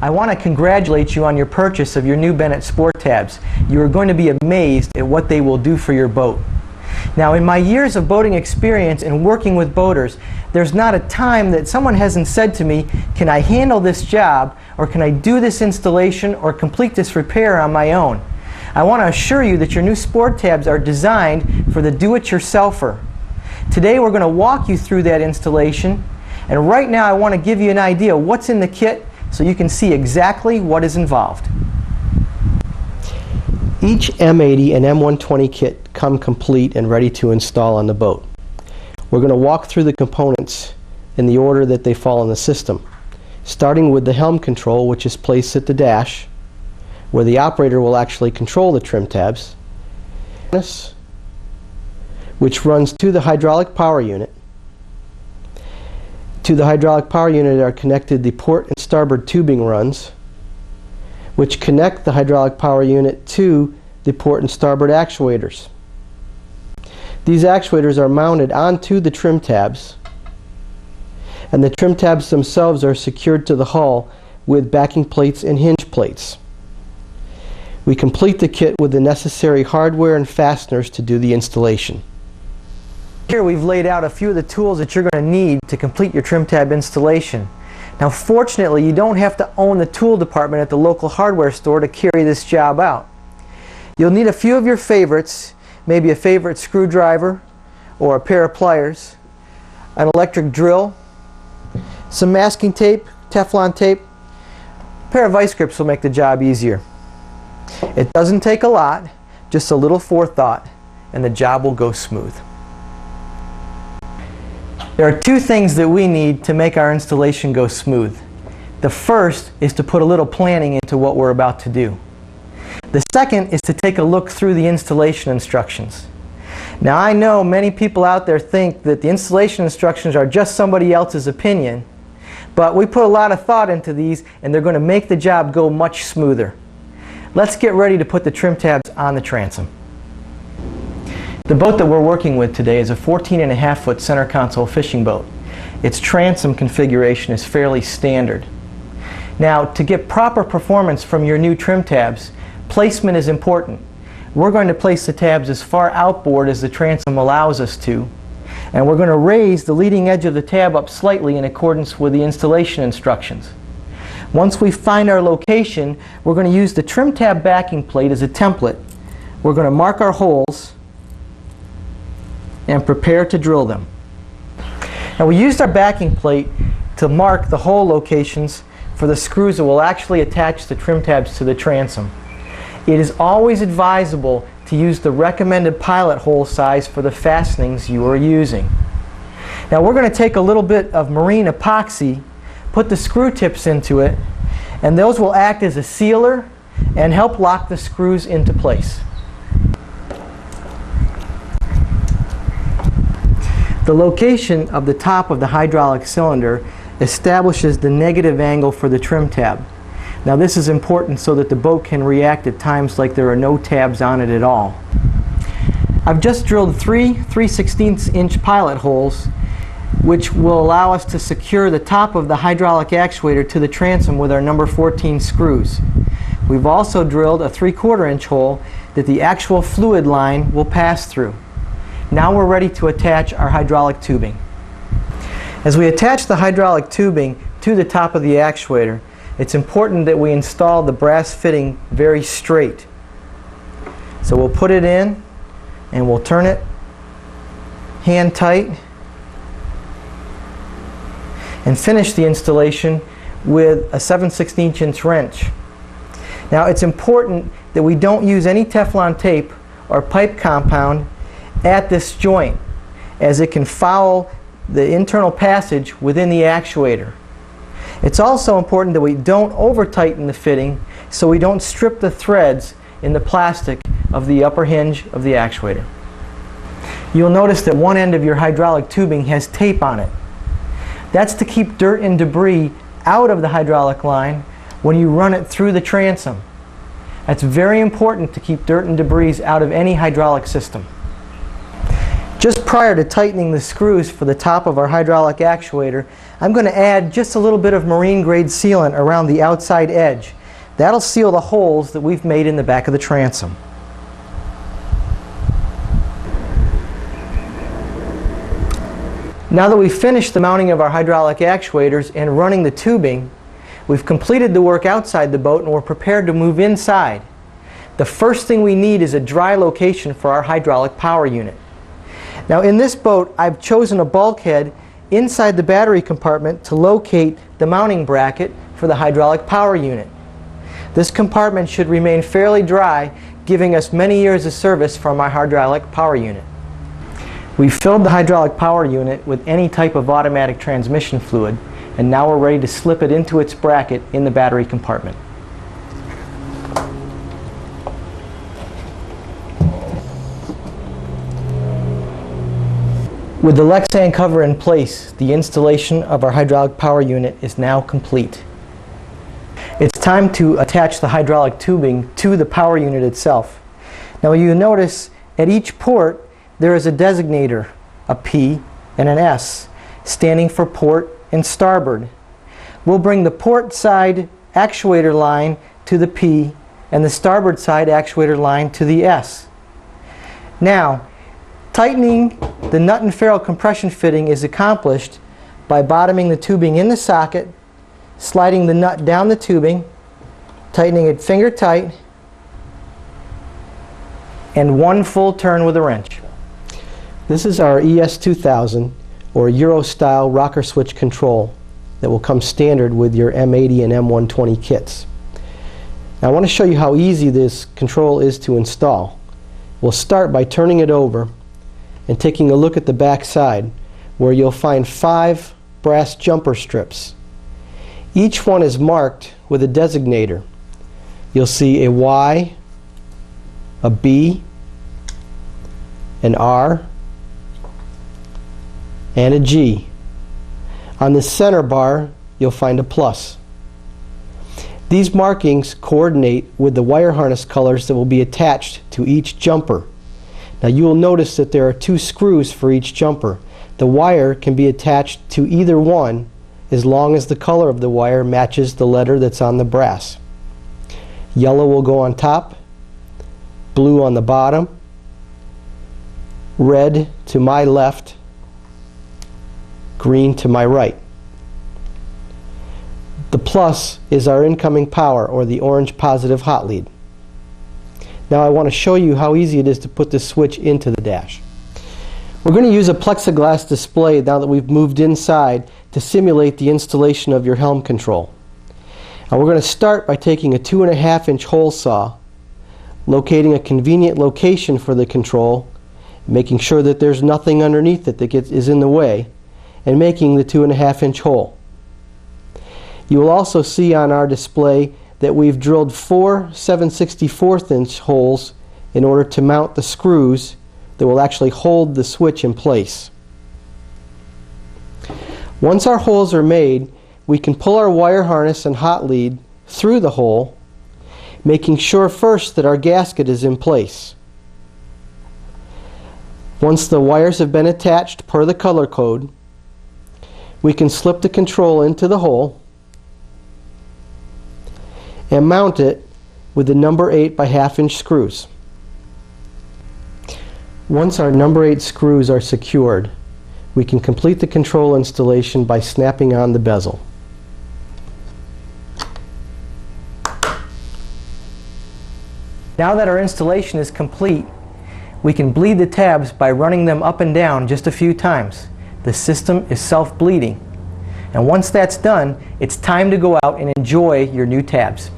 I want to congratulate you on your purchase of your new Bennett Sport Tabs. You are going to be amazed at what they will do for your boat. Now, in my years of boating experience and working with boaters, there's not a time that someone hasn't said to me, can I handle this job, or can I do this installation or complete this repair on my own? I want to assure you that your new Sport Tabs are designed for the do-it-yourselfer. Today we're going to walk you through that installation, and right now I want to give you an idea of what's in the kit so you can see exactly what is involved. Each M80 and M120 kit come complete and ready to install on the boat. We're going to walk through the components in the order that they fall in the system, starting with the helm control, which is placed at the dash, where the operator will actually control the trim tabs, which runs to the hydraulic power unit. To the hydraulic power unit are connected the port and starboard tubing runs, which connect the hydraulic power unit to the port and starboard actuators. These actuators are mounted onto the trim tabs, and the trim tabs themselves are secured to the hull with backing plates and hinge plates. We complete the kit with the necessary hardware and fasteners to do the installation. Here we've laid out a few of the tools that you're going to need to complete your trim tab installation. Now, fortunately, you don't have to own the tool department at the local hardware store to carry this job out. You'll need a few of your favorites, maybe a favorite screwdriver or a pair of pliers, an electric drill, some masking tape, Teflon tape. A pair of vice grips will make the job easier. It doesn't take a lot, just a little forethought, and the job will go smooth. There are two things that we need to make our installation go smooth. The first is to put a little planning into what we're about to do. The second is to take a look through the installation instructions. Now, I know many people out there think that the installation instructions are just somebody else's opinion, but we put a lot of thought into these, and they're going to make the job go much smoother. Let's get ready to put the trim tabs on the transom. The boat that we're working with today is a 14.5-foot center console fishing boat. Its transom configuration is fairly standard. Now, to get proper performance from your new trim tabs, placement is important. We're going to place the tabs as far outboard as the transom allows us to, and we're going to raise the leading edge of the tab up slightly in accordance with the installation instructions. Once we find our location, we're going to use the trim tab backing plate as a template. We're going to mark our holes and prepare to drill them. Now, we used our backing plate to mark the hole locations for the screws that will actually attach the trim tabs to the transom. It is always advisable to use the recommended pilot hole size for the fastenings you are using. Now, we're going to take a little bit of marine epoxy, put the screw tips into it, and those will act as a sealer and help lock the screws into place. The location of the top of the hydraulic cylinder establishes the negative angle for the trim tab. Now, this is important so that the boat can react at times like there are no tabs on it at all. I've just drilled three 3/16" pilot holes, which will allow us to secure the top of the hydraulic actuator to the transom with our number 14 screws. We've also drilled a 3/4" hole that the actual fluid line will pass through. Now we're ready to attach our hydraulic tubing. As we attach the hydraulic tubing to the top of the actuator, it's important that we install the brass fitting very straight. So we'll put it in and we'll turn it hand tight and finish the installation with a 7/16" wrench. Now, it's important that we don't use any Teflon tape or pipe compound at this joint, as it can foul the internal passage within the actuator. It's also important that we don't over-tighten the fitting so we don't strip the threads in the plastic of the upper hinge of the actuator. You'll notice that one end of your hydraulic tubing has tape on it. That's to keep dirt and debris out of the hydraulic line when you run it through the transom. That's very important to keep dirt and debris out of any hydraulic system. Just prior to tightening the screws for the top of our hydraulic actuator, I'm going to add just a little bit of marine grade sealant around the outside edge. That'll seal the holes that we've made in the back of the transom. Now that we've finished the mounting of our hydraulic actuators and running the tubing, we've completed the work outside the boat and we're prepared to move inside. The first thing we need is a dry location for our hydraulic power unit. Now in this boat, I've chosen a bulkhead inside the battery compartment to locate the mounting bracket for the hydraulic power unit. This compartment should remain fairly dry, giving us many years of service from our hydraulic power unit. We've filled the hydraulic power unit with any type of automatic transmission fluid, and now we're ready to slip it into its bracket in the battery compartment. With the Lexan cover in place, the installation of our hydraulic power unit is now complete. It's time to attach the hydraulic tubing to the power unit itself. Now you notice at each port there is a designator, a P and an S, standing for port and starboard. We'll bring the port side actuator line to the P and the starboard side actuator line to the S. Now, tightening the nut and ferrule compression fitting is accomplished by bottoming the tubing in the socket, sliding the nut down the tubing, tightening it finger tight, and one full turn with a wrench. This is our ES2000 or Euro style rocker switch control that will come standard with your M80 and M120 kits. Now I want to show you how easy this control is to install. We'll start by turning it over and taking a look at the back side, where you'll find 5 brass jumper strips. Each one is marked with a designator. You'll see a Y, a B, an R, and a G. On the center bar, you'll find a plus. These markings coordinate with the wire harness colors that will be attached to each jumper. Now you will notice that there are 2 screws for each jumper. The wire can be attached to either one as long as the color of the wire matches the letter that's on the brass. Yellow will go on top, blue on the bottom, red to my left, green to my right. The plus is our incoming power, or the orange positive hot lead. Now I want to show you how easy it is to put this switch into the dash. We're going to use a plexiglass display now that we've moved inside to simulate the installation of your helm control. Now we're going to start by taking a 2.5-inch hole saw, locating a convenient location for the control, making sure that there's nothing underneath it that is in the way, and making the 2.5-inch hole. You will also see on our display that we've drilled 4 7/64" holes in order to mount the screws that will actually hold the switch in place. Once our holes are made, we can pull our wire harness and hot lead through the hole, making sure first that our gasket is in place. Once the wires have been attached per the color code, we can slip the control into the hole and mount it with the number 8 by 1/2-inch screws. Once our number 8 screws are secured, we can complete the control installation by snapping on the bezel. Now that our installation is complete, we can bleed the tabs by running them up and down just a few times. The system is self-bleeding. And once that's done, it's time to go out and enjoy your new tabs.